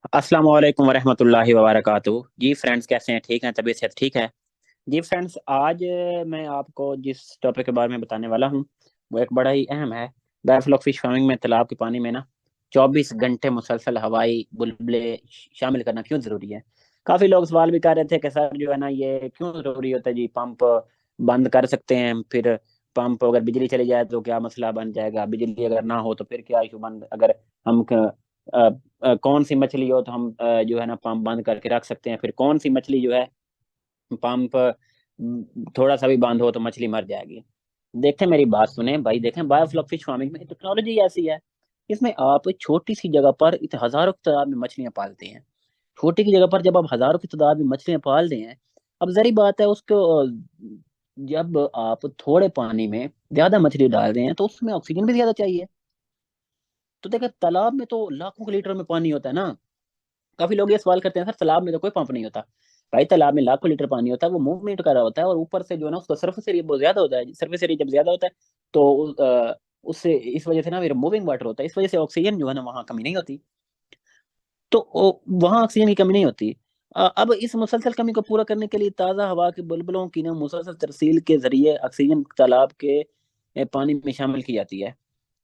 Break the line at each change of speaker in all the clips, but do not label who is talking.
अस्सलाम वालेकुम वरहमतुल्लाहि वबरकातुहू। जी फ्रेंड्स, कैसे हैं? ठीक हैं? तबीयत सेहत ठीक है? जी फ्रेंड्स, आज मैं आपको जिस टॉपिक के बारे में बताने वाला हूँ वो एक बड़ा ही अहम है। बायोफ्लॉक फिश फार्मिंग में तालाब के पानी में ना 24 घंटे मुसलसल हवाई बुलबुले शामिल करना क्यों जरूरी है। काफी लोग सवाल भी कर रहे थे कि सर जो है ना ये क्यों जरूरी होता है जी। पंप बंद कर सकते हैं, फिर पंप अगर बिजली चली जाए तो क्या मसला बन जाएगा, बिजली अगर ना हो तो फिर क्या इशू बन, अगर हम कौन सी मछली हो तो हम जो है ना पंप बंद करके रख सकते हैं, फिर कौन सी मछली जो है पंप थोड़ा सा भी बंद हो तो मछली मर जाएगी। देखें, मेरी बात सुने भाई, देखें बायोफ्लॉक फिश फार्मिंग में टेक्नोलॉजी ऐसी है, इसमें आप छोटी सी जगह पर हजारों की तादाद में मछलियां पालते हैं। छोटी की जगह पर जब आप हजारों की तादाद में मछलियां पाल रहे हैं, अब जरी बात है उसको जब आप थोड़े पानी में ज्यादा मछली डाल रहे हैं तो उसमें ऑक्सीजन भी ज्यादा चाहिए। तो देखिए, तालाब में तो लाखों के लीटर में पानी होता है ना। काफी लोग ये सवाल करते हैं, सर तालाब में तो कोई पंप नहीं होता। भाई, तालाब में लाखों लीटर पानी होता है, वो मूवमेंट कर रहा होता है, और ऊपर से जो है ना उसका सरफेस एरिया बहुत ज्यादा होता है। सरफेस एरिया जब ज्यादा होता है तो उससे इस वजह से ना फिर मूविंग वाटर होता है, इस वजह से ऑक्सीजन जो है ना वहाँ कमी नहीं होती। तो वहाँ ऑक्सीजन की कमी नहीं होती। अब इस मुसलसल कमी को पूरा करने के लिए ताज़ा हवा के बुलबुलों की ना मुसलसल तरसील के जरिए ऑक्सीजन तालाब के पानी में शामिल की जाती है।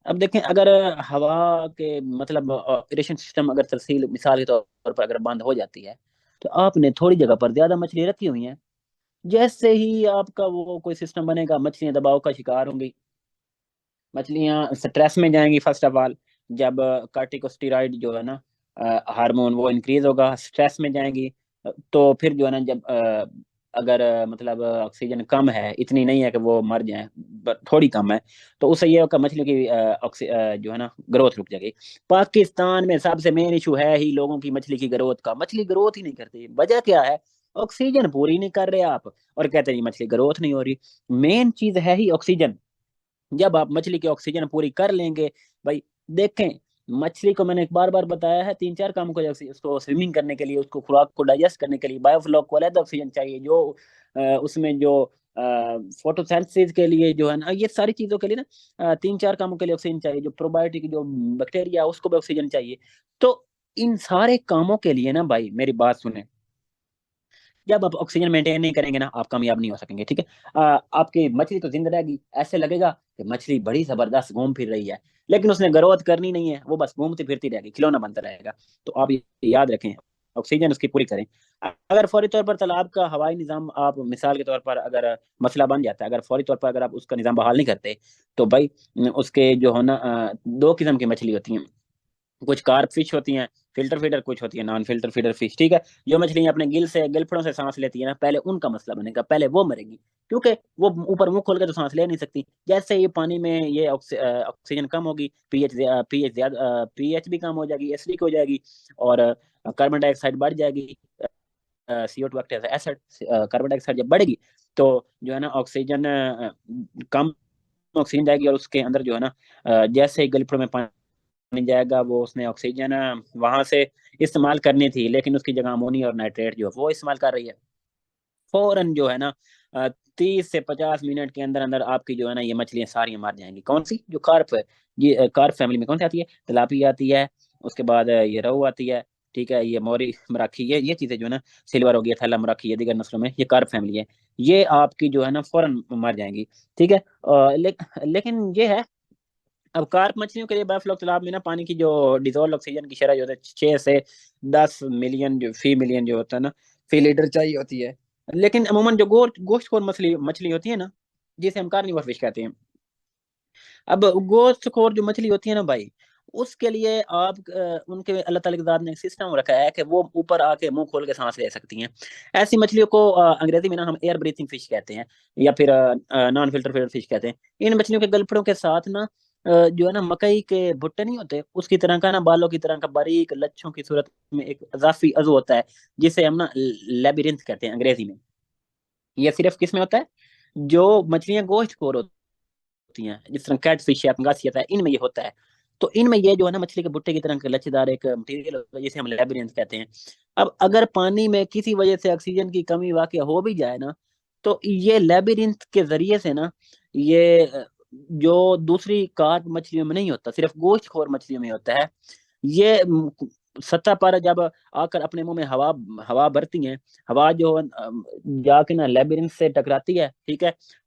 अब देखें, अगर हवा के मतलब इरिगेशन सिस्टम अगर तरसील मिसाल के तौर पर अगर बंद हो जाती है तो आपने थोड़ी जगह पर ज्यादा मछली रखी हुई हैं। जैसे ही आपका वो कोई सिस्टम बनेगा, मछलियां दबाव का शिकार होंगी, मछलियां स्ट्रेस में जाएंगी। फर्स्ट ऑफ ऑल, जब कार्टिकोस्टेरॉइड जो है ना हार्मोन वो इंक्रीज होगा, स्ट्रेस में जाएंगी। तो फिर जो है ना जब अगर मतलब ऑक्सीजन कम है, इतनी नहीं है कि वो मर जाए, थोड़ी कम है, तो उससे ये होगा मछलियों की जो है ना ग्रोथ रुक जाएगी। पाकिस्तान में सबसे मेन इशू है ही लोगों की मछली की ग्रोथ का। मछली ग्रोथ ही नहीं करती, वजह क्या है? ऑक्सीजन पूरी नहीं कर रहे आप, और कहते हैं जी मछली ग्रोथ नहीं हो रही। मेन चीज है ही ऑक्सीजन। जब आप मछली की ऑक्सीजन पूरी कर लेंगे, भाई देखें, मछली को मैंने एक बार बार बताया है, तीन चार कामों को, जैसे उसको स्विमिंग करने के लिए, उसको खुराक को डाइजेस्ट करने के लिए बायोफ्लॉक को अलग ऑक्सीजन चाहिए, जो उसमें जो फोटोसिंथेसिस के लिए जो है ना, ये सारी चीजों के लिए ना तीन चार कामों के लिए ऑक्सीजन चाहिए। जो प्रोबायोटिक जो बैक्टीरिया उसको भी ऑक्सीजन चाहिए। तो इन सारे कामों के लिए ना भाई, मेरी बात सुने, जब आप ऑक्सीजन मेंटेन नहीं करेंगे ना, आप कामयाब नहीं हो सकेंगे, ठीक है। आपकी मछली तो जिंदा रहेगी, ऐसे लगेगा कि मछली बड़ी जबरदस्त घूम फिर रही है, लेकिन उसने ग्रोथ करनी नहीं है, वो बस घूमती फिरती रहेगी, खिलौना बनता रहेगा। तो आप ये याद रखें, ऑक्सीजन उसकी पूरी करें। अगर फौरी तौर पर तालाब का हवाई निज़ाम, आप मिसाल के तौर पर अगर मसला बन जाता है, अगर फौरी तौर पर अगर आप उसका निज़ाम बहाल नहीं करते, तो भाई उसके जो है ना दो किस्म की मछली होती हैं। कुछ कार्प फिश होती हैं फिल्टर फीडर, कुछ होती है नॉन फिल्टर फीडर फिश, ठीक है। जो मछलियां अपने गिल से गिलफड़ों से सांस लेती है ना, पहले उनका मसला बनेगा, पहले वो मरेगी, क्योंकि वो ऊपर मुंह खोल के तो सांस ले नहीं सकती। जैसे ये पानी में ये ऑक्सीजन कम होगी, पीएच ज्यादा, पीएच भी कम हो जाएगी, एसिडिक हो जाएगी, और कार्बन डाइऑक्साइड बढ़ जाएगी। CO2 एसिड, कार्बन डाइऑक्साइड जब बढ़ेगी तो जो है ना ऑक्सीजन कम ऑक्सीजन जाएगी, और उसके अंदर जो है ना जैसे ही गलफड़ों में पानी जाएगा, वो उसने ऑक्सीजन वहां से इस्तेमाल करनी थी, लेकिन उसकी जगह अमोनिया और नाइट्रेट जो है वो इस्तेमाल कर रही है। फौरन जो है ना 30 से 50 मिनट के अंदर अंदर आपकी जो है ना ये मछलियां सारी मर जाएंगी। कौन सी? जो कार्प है। ये कार्प फैमिली में कौन सी आती है? तिलापिया आती है, उसके बाद ये रहू आती है, ठीक है, ये मोरी मराखी, ये चीजें जो है ना, सिल्वर हो गया, थैला मराखी, ये दीगर नस्लों में ये कार्प फैमिली है। ये आपकी जो है ना फौरन मर जाएंगी, ठीक है। लेकिन ये है, अब कार्प मछलियों के लिए बायोफ्लॉक तालाब में ना पानी की जो डिजोल्व ऑक्सीजन की शरह जो है 6 से 10 मिलियन जो फी मिलियन जो होता है ना, फी लीटर चाहिए होती है। लेकिन अमूमन जो गोश्तखोर मछली मछली होती है ना, जिसे हम कार्निवोर फिश कहते हैं, अब गोश्तखोर जो मछली होती है ना भाई, उसके लिए आप उनके अल्लाह ताला की जात ने एक सिस्टम रखा है कि वो ऊपर आके मुंह खोल के सांस ले सकती हैं। ऐसी मछलियों को अंग्रेजी में ना हम एयर ब्रीथिंग फिश कहते हैं, या फिर नॉन फिल्टर फीडर फिश कहते हैं। इन मछलियों के गलफड़ों के साथ ना जो है ना मकई के भुट्टे नहीं होते, उसकी तरह का ना, बालों की तरह का बारीक लच्छों की सूरत में एक अजाफी अजू होता है, जिसे हम ना लेबिरिंथ कहते हैं अंग्रेजी में। ये सिर्फ किस में होता है? जो मछलियां गोश्तखोर होती हैं, जिस तरह कैट फिश है, पंगासियत है, इनमें ये होता है। तो इनमें ये जो है ना मछली के भुट्टे की तरह का लच्छेदार एक मटेरियल होता है, जिसे हम लेबिरिंथ कहते हैं। अब अगर पानी में किसी वजह से ऑक्सीजन की कमी वाकई हो भी जाए ना, तो ये लेबिरिंथ के जरिए से ना, ये जो दूसरी कार्प मछलियों में नहीं होता, सिर्फ गोश्तखोर मछलियों में होता है। ये सतह पर जब आकर अपने मुंह में हवा हवा भरती हैं, हवा जो जाके ना लेबिरिंथ से टकराती है, ठीक है,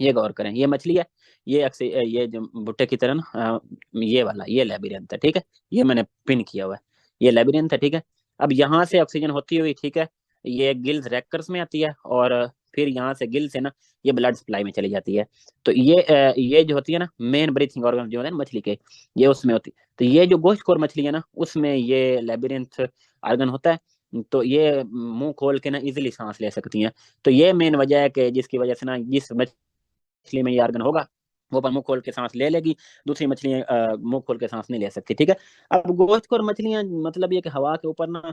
ये गौर करें, ये मछली है, ये जो भुट्टे की तरह ना, ये वाला ये लेबिरिंथ है, ठीक है, ये मैंने पिन किया हुआ है, ये लेबिरिंथ है, ठीक है। अब यहाँ से ऑक्सीजन होती हुई, ठीक है, ये गिल्स रैकर्स में आती है, और फिर यहाँ से गिल से ना ये ब्लड सप्लाई में चली जाती है। तो ये जो होती है ना मेन ब्रीथिंग ऑर्गन जो है ना मछली के, ये उसमें होती है। तो ये जो गोश्तखोर मछली है ना, उसमें ये लेबिरिंथ ऑर्गन होता है, तो ये मुंह खोल के ना इजिली सांस ले सकती हैं। तो ये मेन वजह है कि जिसकी वजह से ना जिस मछली में ये आर्गन होगा वो पर मुंह खोल के सांस ले लेगी, दूसरी मछलियां मुंह खोल के सांस नहीं ले सकती, ठीक है। अब गोश्तखोर मछलियां मतलब ये कि हवा के ऊपर ना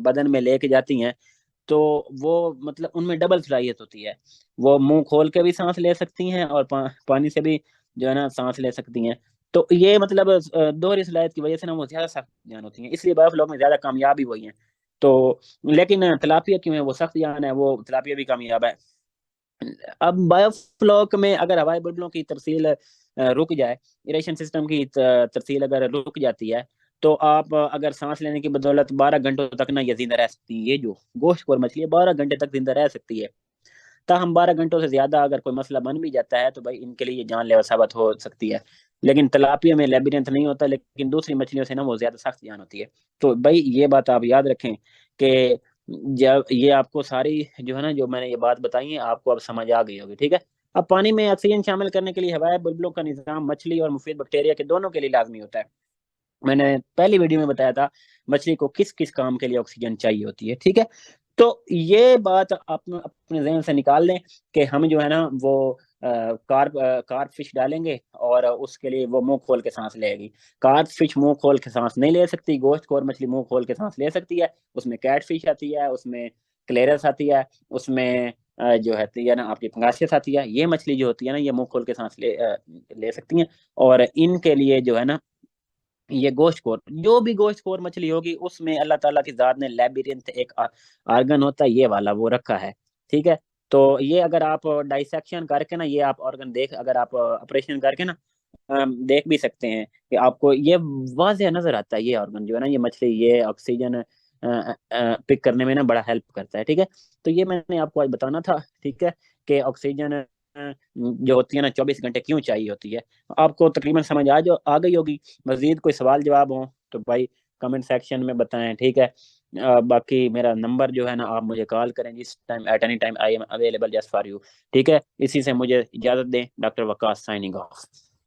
बदन में लेके जाती हैं, तो वो मतलब उनमें डबल सलाहियत होती है, वो मुंह खोल के भी सांस ले सकती हैं और पानी से भी जो है ना सांस ले सकती हैं। तो ये मतलब दोहरी सलाहियत की वजह से ना वो ज्यादा सख्त जान होती हैं, इसलिए बायोफ्लॉक में ज्यादा कामयाब भी वही हैं। तो लेकिन तिलापिया क्यों है, वो सख्त जान है, वो तिलापिया भी कामयाब है। अब बायोफ्लॉक में अगर हवाई बुलबुलों की तरसील रुक जाए, इरेशन सिस्टम की तरसील अगर रुक जाती है, तो आप अगर सांस लेने की बदौलत 12 घंटों तक ना ये जिंदा रह सकती है। ये जो गोश्तखोर मछली है 12 घंटे तक जिंदा रह सकती है। ताहम 12 घंटों से ज्यादा अगर कोई मसला बन भी जाता है तो भाई इनके लिए ये जानलेवा साबित हो सकती है। लेकिन तलापिया में लेबिरिंथ नहीं होता, लेकिन दूसरी मछलियों से ना वो ज्यादा सख्त जान होती है। तो भाई ये बात आप याद रखें कि जब ये आपको सारी जो है ना जो मैंने ये बात बताई है आपको अब समझ आ गई होगी, ठीक है। अब पानी में ऑक्सीजन शामिल करने के लिए हवाई बुलबुलों का निजाम मछली और मुफीद बैक्टीरिया के दोनों के लिए लाजमी होता है। मैंने पहली वीडियो में बताया था मछली को किस किस काम के लिए ऑक्सीजन चाहिए होती है, ठीक है। तो ये बात आप अपने जहन से निकाल लें कि हम जो है ना वो कार्प फिश डालेंगे और उसके लिए वो मुंह खोल के सांस लेगी। कार्प फिश मुंह खोल के सांस नहीं ले सकती, गोश्तखोर मछली मुंह खोल के सांस ले सकती है। उसमें कैट फिश आती है, उसमें क्लेरस आती है, उसमें जो है ना आपकी पंगासियस आती है। ये मछली जो होती है ना ये मुंह खोल के सांस ले सकती हैं। और इनके लिए जो है ना ये गोश्तखोर जो भी गोश्तखोर मछली होगी उसमें अल्लाह ताला की जात ने लेबिरिंथ एक आर्गन होता है ये वाला वो रखा है, ठीक है। तो ये अगर आप डाइसेक्शन करके ना ये आप ऑर्गन देख अगर आप ऑपरेशन करके ना देख भी सकते हैं कि आपको ये वाज़ह नजर आता है। ये ऑर्गन जो है ना ये मछली ये ऑक्सीजन पिक करने में ना बड़ा हेल्प करता है, ठीक है। तो ये मैंने आपको आज बताना था, ठीक है, कि ऑक्सीजन जो होती है ना 24 घंटे क्यों चाहिए होती है। आपको तकरीबन समझ आ गई होगी। मजीद कोई सवाल जवाब हो तो भाई कमेंट सेक्शन में बताएं, ठीक है। बाकी मेरा नंबर जो है ना आप मुझे कॉल करें जिस time at any time I am available just for you, ठीक है। इसी से मुझे इजाजत दें। Doctor Waqas signing off.